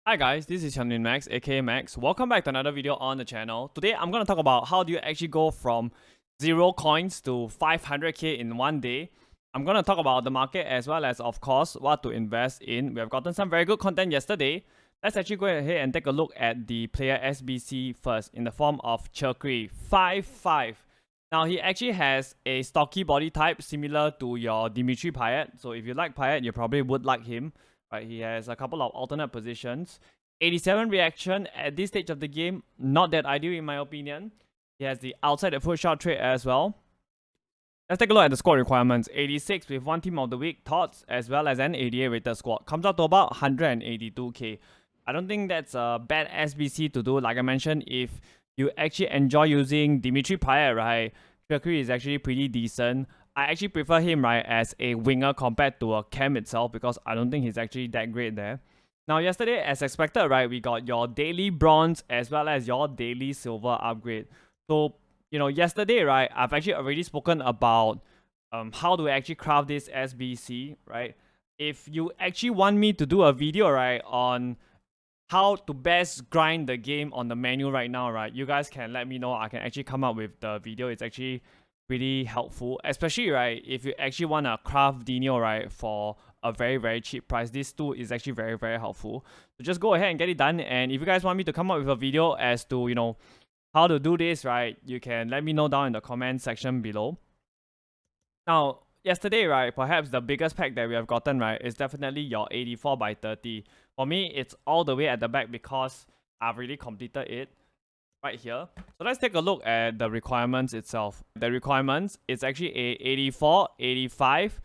Hi guys, this is Hyunmin Max, aka Max. Welcome back to another video on the channel. Today I'm going to talk about how do you actually go from 0 coins to 500k in one day. I'm going to talk about the market as well as, of course, what to invest in. We have gotten some very good content yesterday. Let's actually go ahead and take a look at the player SBC first in the form of Chirkri 5-5. Now, he actually has a stocky body type similar to your Dimitri Payet. So if you like Payet, you probably would like him. Right, he has a couple of alternate positions. 87 reaction at this stage of the game, not that ideal in my opinion. He has the outside the foot shot trait as well. Let's take a look at the squad requirements. 86 with one team of the week, thoughts, as well as an 88 rated squad. Comes out to about 182k. I don't think that's a bad SBC to do. Like I mentioned, if you actually enjoy using Dimitri Payet, right, Chirkri is actually pretty decent. I actually prefer him, right, as a winger compared to a cam itself because I don't think he's actually that great there. Now, yesterday, as expected, right, we got your daily bronze as well as your daily silver upgrade. So, yesterday, right, I've actually already spoken about how to actually craft this SBC, right? If you actually want me to do a video, right, on how to best grind the game on the menu right now, right, you guys can let me know. I can actually come up with the video. It's actually pretty helpful, especially, right, if you actually want to craft Dino, right, for a very, very cheap price. This tool is actually very, very helpful. So just go ahead and get it done. And if you guys want me to come up with a video as to, how to do this, right, you can let me know down in the comment section below. Now, yesterday, right, perhaps the biggest pack that we have gotten, right, is definitely your 84/30. For me, it's all the way at the back because I've already completed it right here. So let's take a look at the requirements itself. The requirements is actually a 84, 85,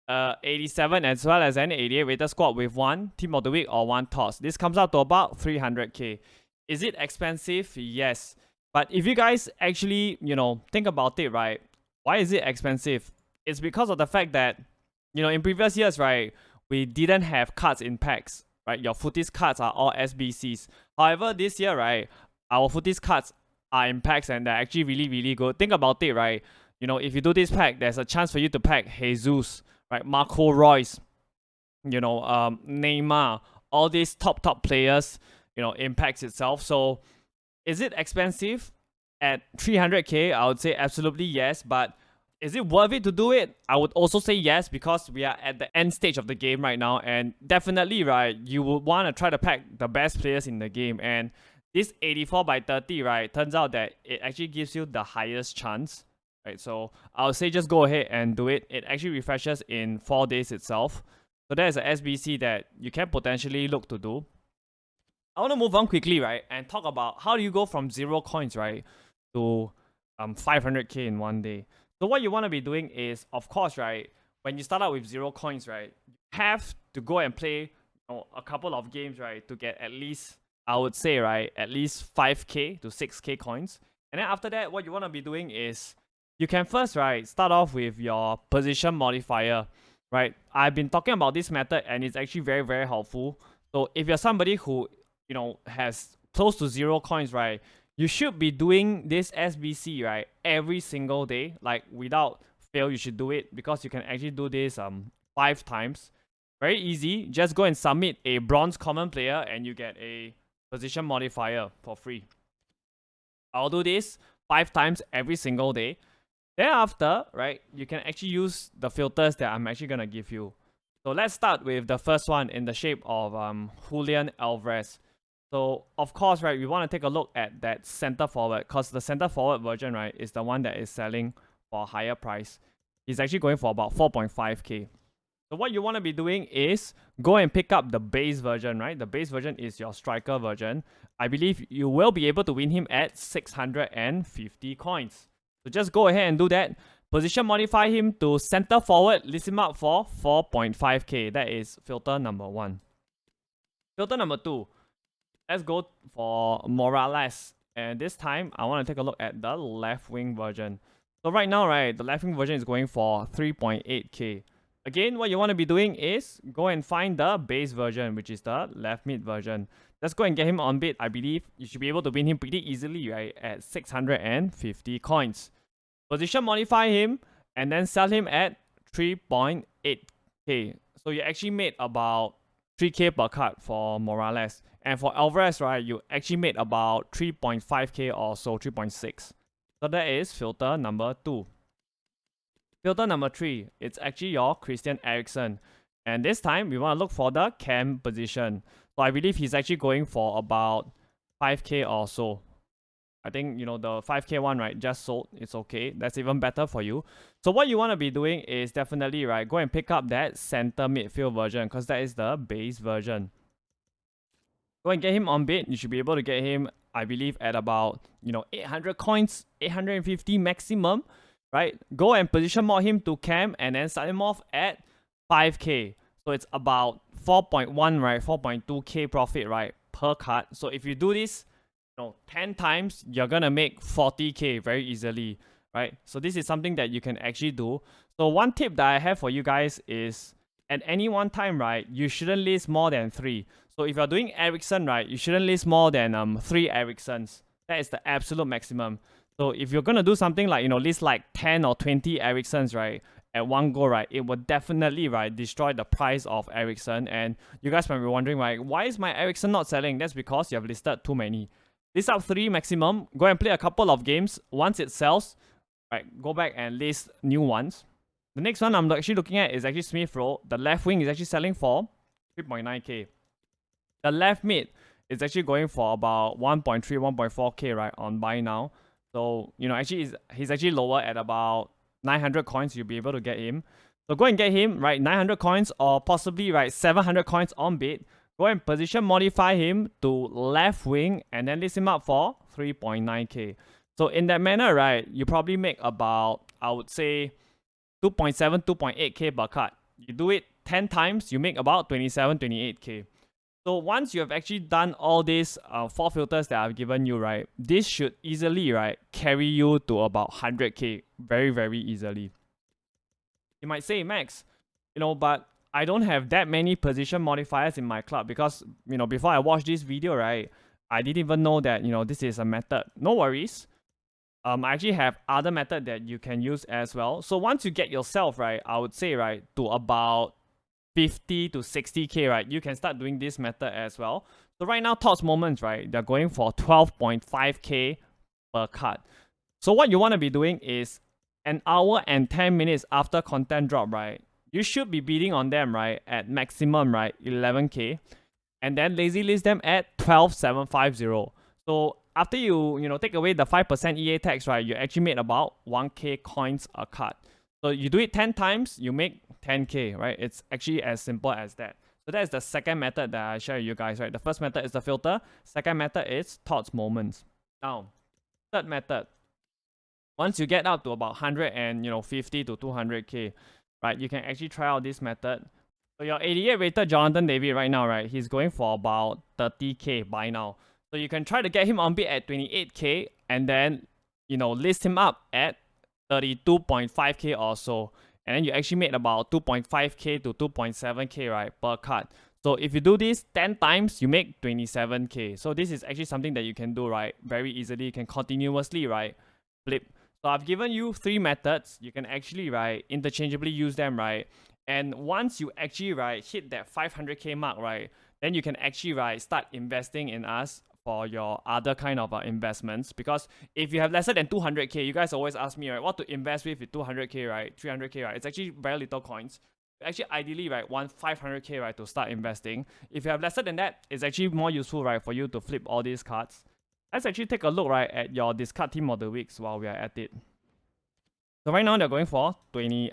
87 as well as an 88 rated squad with one team of the week or one toss. This comes out to about 300k. Is it expensive? Yes. But if you guys actually, think about it, right, why is it expensive? It's because of the fact that, in previous years, right, we didn't have cards in packs, right? Your footies cards are all SBCs. However, this year, right, our footies cards are in packs and they're actually really, really good. Think about it, right? If you do this pack, there's a chance for you to pack Jesus, right? Marco Reus, Neymar, all these top players, in packs itself. So is it expensive? At 300k, I would say absolutely yes, but is it worth it to do it? I would also say yes because we are at the end stage of the game right now, and definitely, right, you would want to try to pack the best players in the game. And this 84/30, right, turns out that it actually gives you the highest chance, right? So I would say just go ahead and do it. It actually refreshes in 4 days itself. So that is a SBC that you can potentially look to do. I want to move on quickly, right, and talk about how do you go from 0 coins, right, to 500k in one day. So what you want to be doing is, of course, right, when you start out with 0 coins, right, you have to go and play a couple of games, right, to get at least, I would say, right, at least 5k to 6k coins. And then after that, what you want to be doing is you can first, right, start off with your position modifier, right? I've been talking about this method and it's actually very, very helpful. So if you're somebody who, has close to 0 coins, right, you should be doing this SBC, right, every single day. Like, without fail, you should do it because you can actually do this 5 times. Very easy. Just go and submit a bronze common player and you get a position modifier for free. I'll do this 5 times every single day. Thereafter, right, you can actually use the filters that I'm actually going to give you. So let's start with the first one in the shape of Julian Alvarez. So, of course, right, we want to take a look at that center forward because the center forward version, right, is the one that is selling for a higher price. He's actually going for about 4.5k. So what you want to be doing is go and pick up the base version, right? The base version is your striker version. I believe you will be able to win him at 650 coins. So just go ahead and do that. Position modify him to center forward, list him up for 4.5k. That is filter number 1. Filter number 2. Let's go for Morales. And this time, I want to take a look at the left wing version. So right now, right, the left wing version is going for 3.8k. Again, what you want to be doing is go and find the base version, which is the left mid version. Let's go and get him on bid. I believe you should be able to win him pretty easily, right, at 650 coins. Position modify him and then sell him at 3.8k. So you actually made about 3k per card for Morales. And for Alvarez, right, you actually made about 3.5k or so, 3.6. So that is filter number 2. Filter number 3, it's actually your Christian Eriksen. And this time, we want to look for the cam position. So I believe he's actually going for about 5k or so. I think, you know, the 5k one, right, just sold. It's okay. That's even better for you. So what you want to be doing is definitely, right, go and pick up that center midfield version because that is the base version. Go and get him on bid. You should be able to get him, I believe, at about, you know, 800 coins, 850 maximum, right? Go and position mod him to cam and then start him off at 5k. So it's about 4.1, right? 4.2k profit, right, per card. So if you do this, 10 times, you're gonna make 40k very easily, right? So this is something that you can actually do. So one tip that I have for you guys is at any one time, right, you shouldn't list more than 3. So if you're doing Eriksen, right, you shouldn't list more than 3 Eriksens. That is the absolute maximum. So if you're gonna do something like, list like 10 or 20 Eriksens, right, at one go, right, it will definitely, right, destroy the price of Eriksen. And you guys might be wondering, right, why is my Eriksen not selling? That's because you have listed too many. List up 3 maximum, go and play a couple of games. Once it sells, right, go back and list new ones. The next one I'm actually looking at is actually Smith Rowe. The left wing is actually selling for 3.9k. The left mid is actually going for about 1.3, 1.4k, right, on buy now. So, actually he's actually lower at about 900 coins. You'll be able to get him. So go and get him, right, 900 coins or possibly, right, 700 coins on bid. Go and position modify him to left wing and then list him up for 3.9k. So in that manner, right, you probably make about, I would say, 2.7, 2.8k per card. You do it 10 times, you make about 27, 28k. So once you have actually done all these 4 filters that I've given you, right, this should easily, right, carry you to about 100k very, very easily. You might say, Max, but I don't have that many position modifiers in my club because, before I watched this video, right, I didn't even know that, this is a method. No worries. I actually have other method that you can use as well. So once you get yourself, right, I would say, right, to about 50 to 60k, right, you can start doing this method as well. So right now, Tots Moments, right, they're going for 12.5k per card. So what you want to be doing is an hour and 10 minutes after content drop, right, you should be bidding on them, right, at maximum, right, 11k. And then lazy list them at 12,750. So after you take away the 5% EA tax, right, you actually made about 1k coins a card. So you do it 10 times, you make 10k, right? It's actually as simple as that. So that is the second method that I share with you guys, right? The first method is the filter. Second method is Tots Moments. Now, third method. Once you get up to about 150 to 200k, right, you can actually try out this method. So your 88 rated Jonathan David right now, right, he's going for about 30k by now. So you can try to get him on bid at 28k and then, list him up at 32.5k or so. And then you actually made about 2.5k to 2.7k, right, per card. So if you do this 10 times, you make 27k. So this is actually something that you can do, right, very easily. You can continuously, right, flip. So I've given you 3 methods. You can actually, right, interchangeably use them, right. And once you actually, right, hit that 500k mark, right, then you can actually, right, start investing in us for your other kind of investments. Because if you have lesser than 200k, you guys always ask me, right, what to invest with 200k, right, 300k, right, it's actually very little coins. Actually, ideally, right, want 500k, right, to start investing. If you have lesser than that, it's actually more useful, right, for you to flip all these cards. Let's actually take a look, right, at your discard team of the weeks while we are at it. So right now, they're going for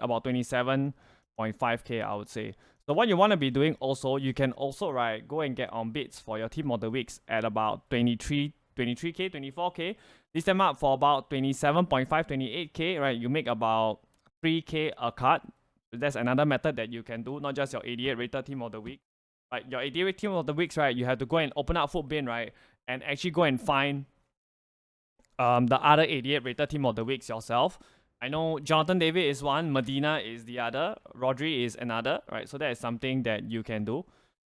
about 27.5k, I would say. So what you want to be doing also, you can also, right, go and get on bids for your team of the weeks at about 23k, 24k. List them up for about 27.5, 28k, right? You make about 3k a card. That's another method that you can do, not just your 88 rated team of the week. Right, your 88 team of the weeks, right, you have to go and open up Footbin, right, and actually go and find the other 88 rated team of the weeks yourself. I know Jonathan David is one, Medina is the other, Rodri is another, right? So that is something that you can do.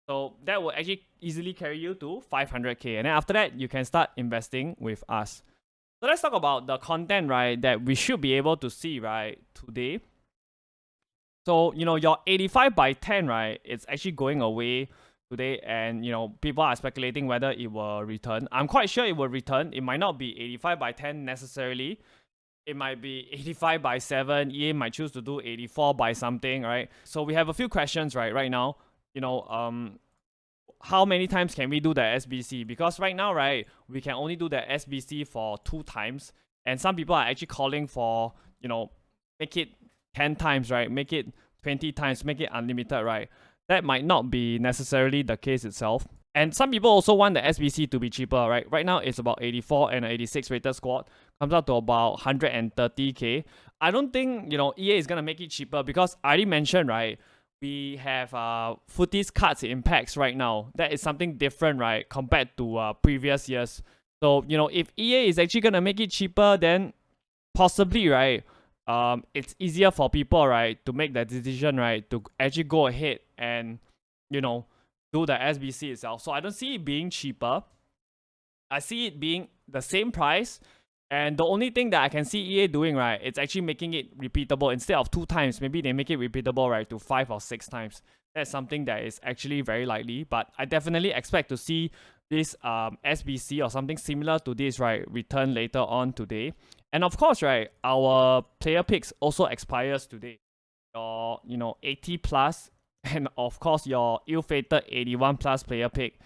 So that will actually easily carry you to 500k. And then after that, you can start investing with us. So let's talk about the content, right, that we should be able to see, right, today. So, your 85 by 10, right, it's actually going away today, and people are speculating whether it will return. I'm quite sure it will return. It might not be 85 by 10 necessarily. It might be 85 by 7. EA might choose to do 84 by something, right? So we have a few questions right now. How many times can we do the SBC? Because right now, right, we can only do the SBC for 2 times, and some people are actually calling for, make it 10 times, right? Make it 20 times, make it unlimited, right? That might not be necessarily the case itself. And some people also want the SBC to be cheaper, right? Right now, it's about 84 and 86 rated squad. Comes out to about 130k. I don't think, EA is going to make it cheaper because I already mentioned, right? We have footies cards in packs right now. That is something different, right? Compared to previous years. So, if EA is actually going to make it cheaper, then possibly, right? It's easier for people, right, to make that decision, right, to actually go ahead and, do the SBC itself. So I don't see it being cheaper. I see it being the same price. And the only thing that I can see EA doing, right, it's actually making it repeatable. Instead of 2 times, maybe they make it repeatable, right, to 5 or 6 times. That's something that is actually very likely. But I definitely expect to see this SBC or something similar to this, right, return later on today. And of course, right, our player picks also expires today. Your, 80 plus, and of course your ill-fated 81 plus player pick.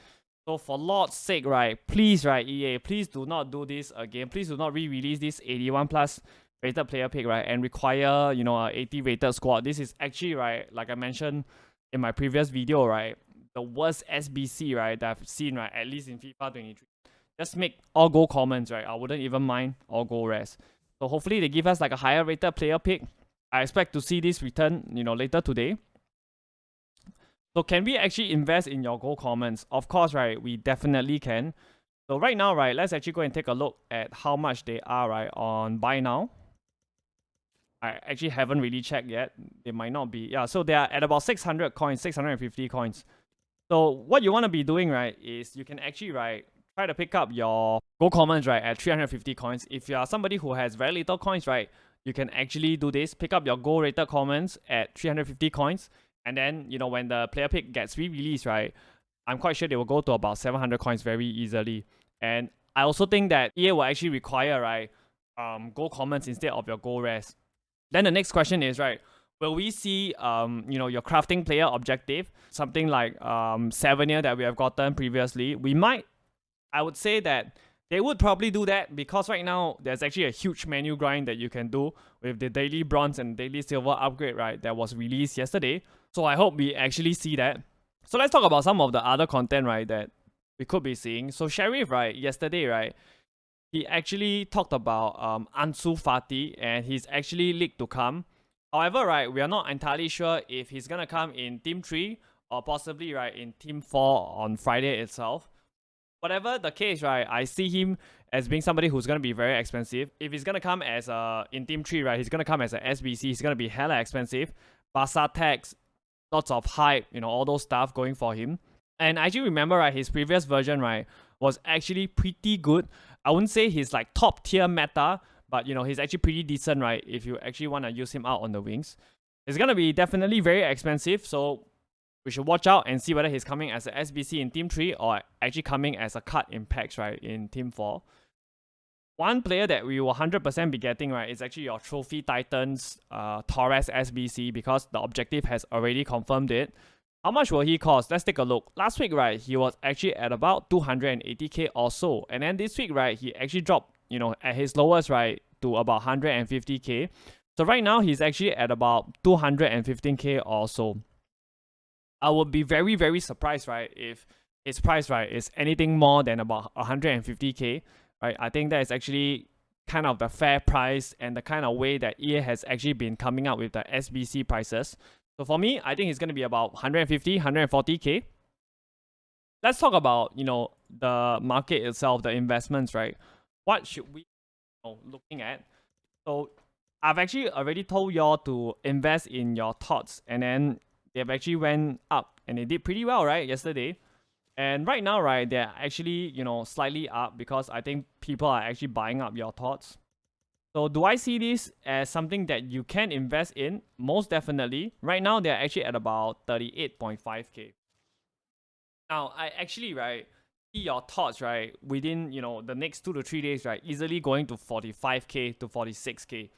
So for Lord's sake, right, please, right, EA, please do not do this again. Please do not re-release this 81 plus rated player pick, right, and require, a 80 rated squad. This is actually, right, like I mentioned in my previous video, right, the worst SBC, right, that I've seen, right, at least in FIFA 23. Just make all goal commons, right? I wouldn't even mind all goal rest. So hopefully they give us like a higher rated player pick. I expect to see this return, later today. So can we actually invest in your gold commons? Of course, right, we definitely can. So right now, right, let's actually go and take a look at how much they are, right, on buy now. I actually haven't really checked yet. They might not be. Yeah, so they are at about 600 coins, 650 coins. So what you want to be doing, right, is you can actually, right, try to pick up your gold commons, right, at 350 coins. If you are somebody who has very little coins, right, you can actually do this. Pick up your gold rated commons at 350 coins. And then, when the player pick gets re-released, right, I'm quite sure they will go to about 700 coins very easily. And I also think that EA will actually require, right, gold commons instead of your gold rares. Then the next question is, right, will we see, your crafting player objective, something like 7-year that we have gotten previously? We might. I would say that they would probably do that because right now there's actually a huge menu grind that you can do with the daily bronze and daily silver upgrade, right, that was released yesterday. So I hope we actually see that. So let's talk about some of the other content, right, that we could be seeing. So Sheriff, right, yesterday, right, he actually talked about Ansu Fati, and he's actually leaked to come. However, right, we are not entirely sure if he's gonna come in Team 3 or possibly, right, in Team 4 on Friday itself. Whatever the case, right, I see him as being somebody who's going to be very expensive. If he's going to come as in Team 3, right, he's going to come as a SBC. He's going to be hella expensive. Barca tags, lots of hype, all those stuff going for him. And I actually remember, right, his previous version, right, was actually pretty good. I wouldn't say he's like top tier meta, but, he's actually pretty decent, right, if you actually want to use him out on the wings. It's going to be definitely very expensive, so we should watch out and see whether he's coming as a SBC in Team 3 or actually coming as a cut in packs, right, in Team 4. One player that we will 100% be getting, right, is actually your Trophy Titans Torres SBC because the objective has already confirmed it. How much will he cost? Let's take a look. Last week, right, he was actually at about 280k or so. And then this week, right, he actually dropped, at his lowest, right, to about 150k. So right now, he's actually at about 215k or so. I would be very, very surprised, right, if his price, right, is anything more than about 150k, right? I think that is actually kind of the fair price and the kind of way that EA has actually been coming up with the SBC prices. So for me, I think it's going to be about 150, 140k. Let's talk about, the market itself, the investments, right? What should we be looking at? So I've actually already told y'all to invest in your thoughts, and then they've actually went up and they did pretty well, right, yesterday. And right now, right, they're actually, slightly up because I think people are actually buying up your thoughts. So do I see this as something that you can invest in? Most definitely. Right now, they're actually at about 38.5k. Now, I actually, right, see your thoughts, right, within, the next 2 to 3 days, right, easily going to 45k to 46k.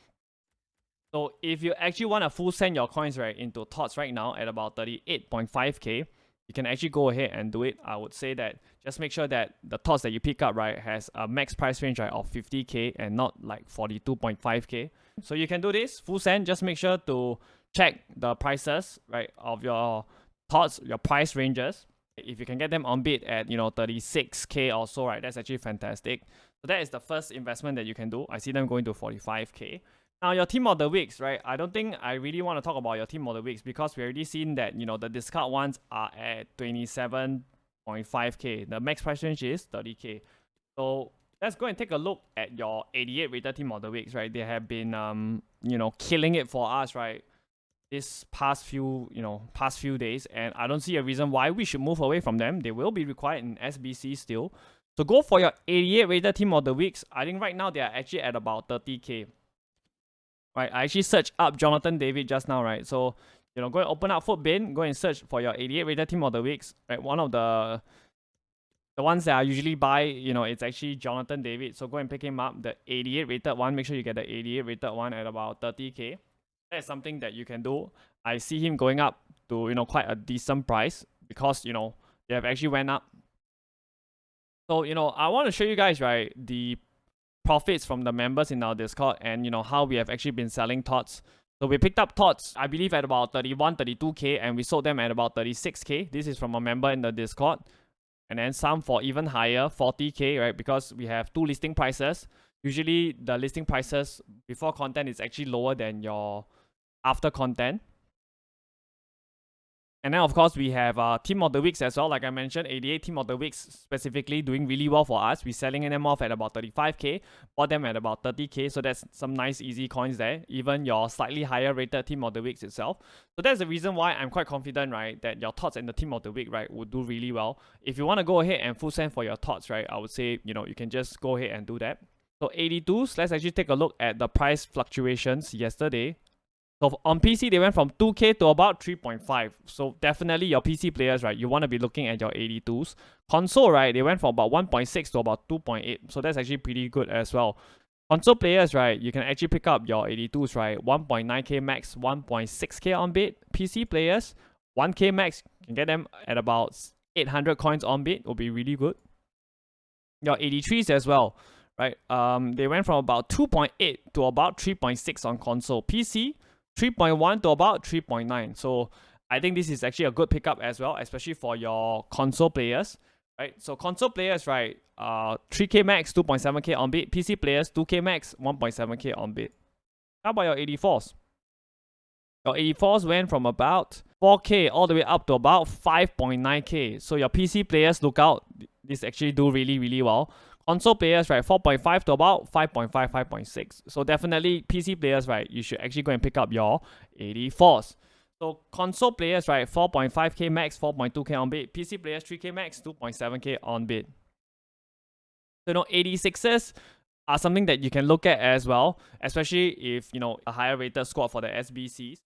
So if you actually want to full send your coins, right, into TOTS right now at about 38.5k, you can actually go ahead and do it. I would say that just make sure that the TOTS that you pick up, right, has a max price range, right, of 50k and not like 42.5k. So you can do this full send. Just make sure to check the prices, right, of your TOTS, your price ranges. If you can get them on bid at 36k or so, right, that's actually fantastic. So that is the first investment that you can do. I see them going to 45k. Now, your team of the weeks, right? I don't think I really want to talk about your team of the weeks because we already seen that, the discount ones are at 27.5k. The max price range is 30k. So let's go and take a look at your 88 rated team of the weeks, right? They have been, killing it for us, right? This past few days, and I don't see a reason why we should move away from them. They will be required in SBC still. So go for your 88 rated team of the weeks. I think right now they are actually at about 30k. Right, I actually searched up Jonathan David just now, right? So, go and open up Footbin, go and search for your 88 rated team of the weeks, right? One of the ones that I usually buy, it's actually Jonathan David. So go and pick him up, the 88 rated one. Make sure you get the 88 rated one at about 30k. That is something that you can do. I see him going up to, quite a decent price because, they have actually went up. So, I want to show you guys, right, the profits from the members in our Discord and how we have actually been selling TOTS. So we picked up TOTS, I believe, at about 31, 32k, and we sold them at about 36k. This is from a member in the Discord. And then some for even higher, 40k, right? Because we have 2 listing prices. Usually the listing prices before content is actually lower than your after content. And then, of course, we have Team of the Weeks as well. Like I mentioned, 88 Team of the Weeks specifically doing really well for us. We're selling them off at about 35k, bought them at about 30k. So that's some nice, easy coins there. Even your slightly higher rated Team of the Weeks itself. So that's the reason why I'm quite confident, right, that your TOTS and the Team of the Week, right, would do really well. If you want to go ahead and full send for your TOTS, right, I would say, you can just go ahead and do that. So 82s, let's actually take a look at the price fluctuations yesterday. So on PC, they went from 2k to about 3.5. So definitely your PC players, right, you want to be looking at your 82s. Console, right, they went from about 1.6 to about 2.8. So that's actually pretty good as well. Console players, right, you can actually pick up your 82s, right, 1.9k max, 1.6k on bid. PC players, 1k max, you can get them at about 800 coins on bid, will be really good. Your 83s as well, right, they went from about 2.8 to about 3.6 on console. PC, 3.1 to about 3.9. So I think this is actually a good pickup as well, especially for your console players, right? So console players, right, 3k max, 2.7k on bid. PC players, 2k max, 1.7k on bid. How about your 84s? Your 84s went from about 4k all the way up to about 5.9k. So your PC players, look out. This actually do really, really well. Console players, right, 4.5 to about 5.5, 5.6. So definitely PC players, right, you should actually go and pick up your 84s. So console players, right, 4.5k max, 4.2k on bid. PC players, 3k max, 2.7k on bid. So 86s are something that you can look at as well, especially if, a higher rated squad for the SBCs.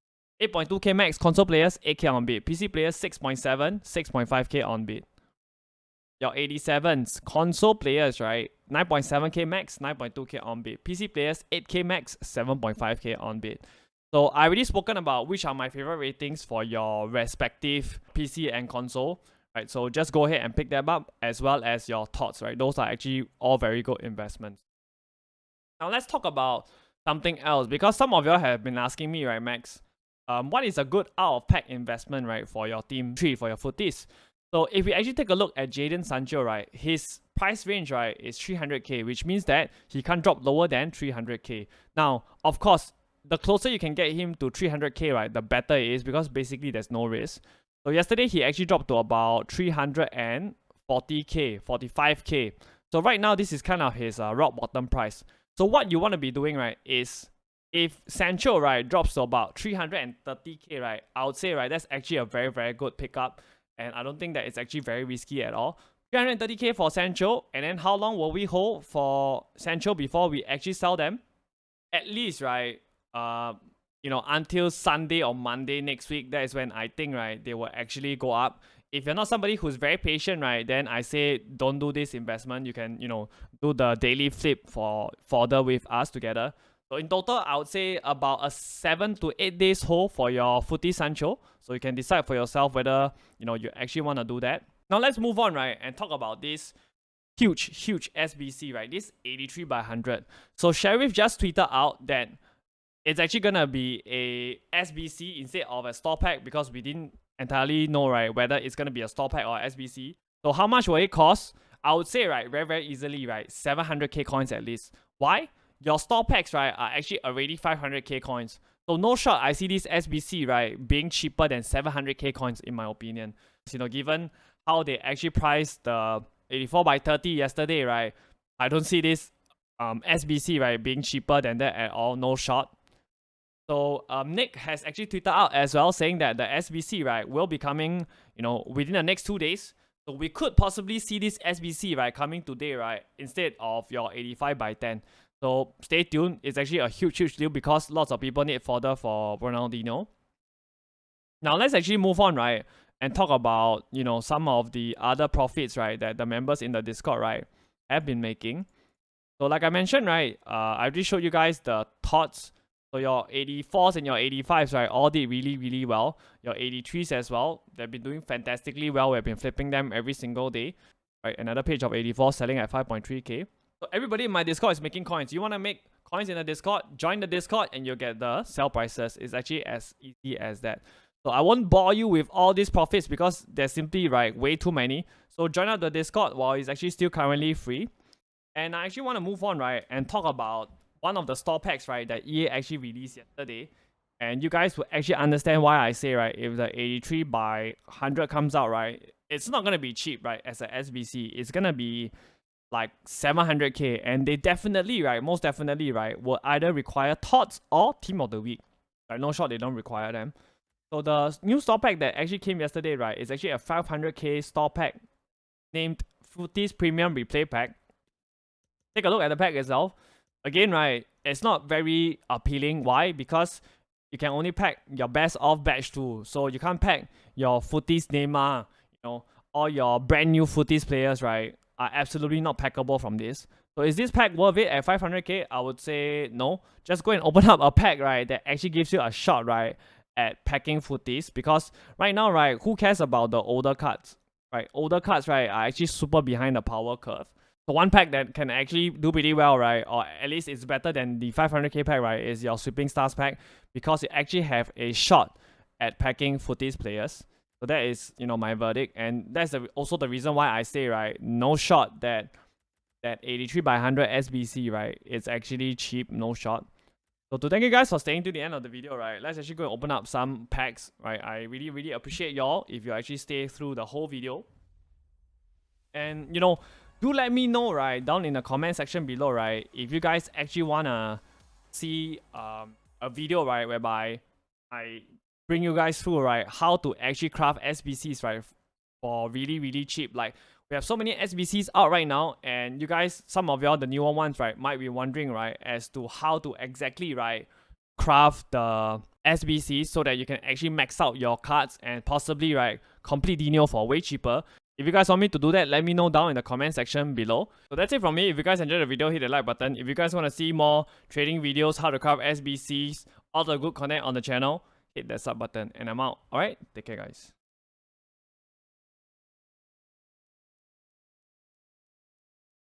8.2k max, console players, 8k on bid. PC players, 6.7, 6.5k on bid. Your 87s, console players, right? 9.7k max, 9.2k on bid. PC players, 8k max, 7.5k on bid. So I already spoken about which are my favorite ratings for your respective PC and console, right? So just go ahead and pick them up as well as your TOTS, right? Those are actually all very good investments. Now let's talk about something else because some of y'all have been asking me, right, Max? What is a good out of pack investment, right, for your team 3, for your footies? So if we actually take a look at Jadon Sancho, right, his price range, right, is 300k, which means that he can't drop lower than 300k. Now, of course, the closer you can get him to 300k, right, the better it is because basically there's no risk. So yesterday he actually dropped to about 340k, 45k. So right now this is kind of his rock bottom price. So what you want to be doing, right, is if Sancho, right, drops to about 330k, right, I would say, right, that's actually a very, very good pickup. And I don't think that it's actually very risky at all. 330k for Sancho. And then how long will we hold for Sancho before we actually sell them? At least, right, until Sunday or Monday next week. That is when I think, right, they will actually go up. if you're not somebody who's very patient, right, then I say don't do this investment. You can, do the daily flip for further with us together. So in total, I would say about a 7 to 8 days hold for your footy Sancho. So you can decide for yourself whether, you actually want to do that. Now let's move on, right, and talk about this huge SBC, right? This 83 by 100. So Sheriff just tweeted out that it's actually gonna be a SBC instead of a store pack, because we didn't entirely know, right, whether it's gonna be a store pack or SBC. So how much will it cost? I would say, right, very easily, right, 700k coins at least. Why? Your store packs, right, are actually already 500k coins. So no shot I see this SBC, right, being cheaper than 700k coins in my opinion. Given how they actually priced the 84 by 30 yesterday, right, I don't see this SBC, right, being cheaper than that at all. No shot. So Nick has actually tweeted out as well, saying that the SBC, right, will be coming, within the next 2 days. So we could possibly see this SBC, right, coming today, right, instead of your 85 by 10. So stay tuned. It's actually a huge deal because lots of people need fodder for Ronaldinho. Now let's actually move on, right, and talk about, some of the other profits, right, that the members in the Discord, right, have been making. So like I mentioned, right, I already showed you guys the thoughts. So your 84s and your 85s, right, all did really well. Your 83s as well, they've been doing fantastically well. We've been flipping them every single day. Right, another page of 84 selling at 5.3k. So everybody in my Discord is making coins. You want to make coins in the Discord? Join the Discord and you'll get the sell prices. It's actually as easy as that. So I won't bore you with all these profits because there's simply, right, way too many. So join up the Discord while it's actually still currently free. And I actually want to move on, right, and talk about one of the store packs, right, that EA actually released yesterday. And you guys will actually understand why I say, right, if the 83 by 100 comes out, right, it's not going to be cheap, right, as a SBC. It's going to be like 700k. And they definitely, right, most definitely, right, will either require Thoughts or Team of the Week. Like, no shot, they don't require them. So the new store pack that actually came yesterday, right, is actually a 500k store pack named Footies Premium Replay Pack. Take a look at the pack itself. Again, right, it's not very appealing. Why? Because you can only pack your best of batch 2. So you can't pack your Footies Neymar, all your brand new Footies players, right, are absolutely not packable from this. So is this pack worth it at 500k? I would say no. Just go and open up a pack, right, that actually gives you a shot, right, at packing Footies. Because right now, right, who cares about the older cards? Right, older cards, right, are actually super behind the power curve. So one pack that can actually do pretty well, right, or at least it's better than the 500k pack, right, is your Sweeping Stars pack, because you actually have a shot at packing Footies players. So that is, my verdict, and that's also the reason why I say, right, no shot that 83 by 100 SBC, right, it's actually cheap, no shot. So to thank you guys for staying to the end of the video, right, let's actually go and open up some packs, right. I really appreciate y'all if you actually stay through the whole video. And, do let me know, right, down in the comment section below, right, if you guys actually wanna see a video, right, whereby I bring you guys through, right, how to actually craft SBCs, right, for really cheap. Like, we have so many SBCs out right now, and you guys, some of y'all, the newer ones, right, might be wondering, right, as to how to exactly, right, craft the SBCs so that you can actually max out your cards and possibly, right, complete Dino for way cheaper. If you guys want me to do that, let me know down in the comment section below. So that's it from me. If you guys enjoyed the video, hit the like button. If you guys want to see more trading videos, how to craft SBCs, all the good content on the channel, hit that sub button. And I'm out. Alright, take care guys.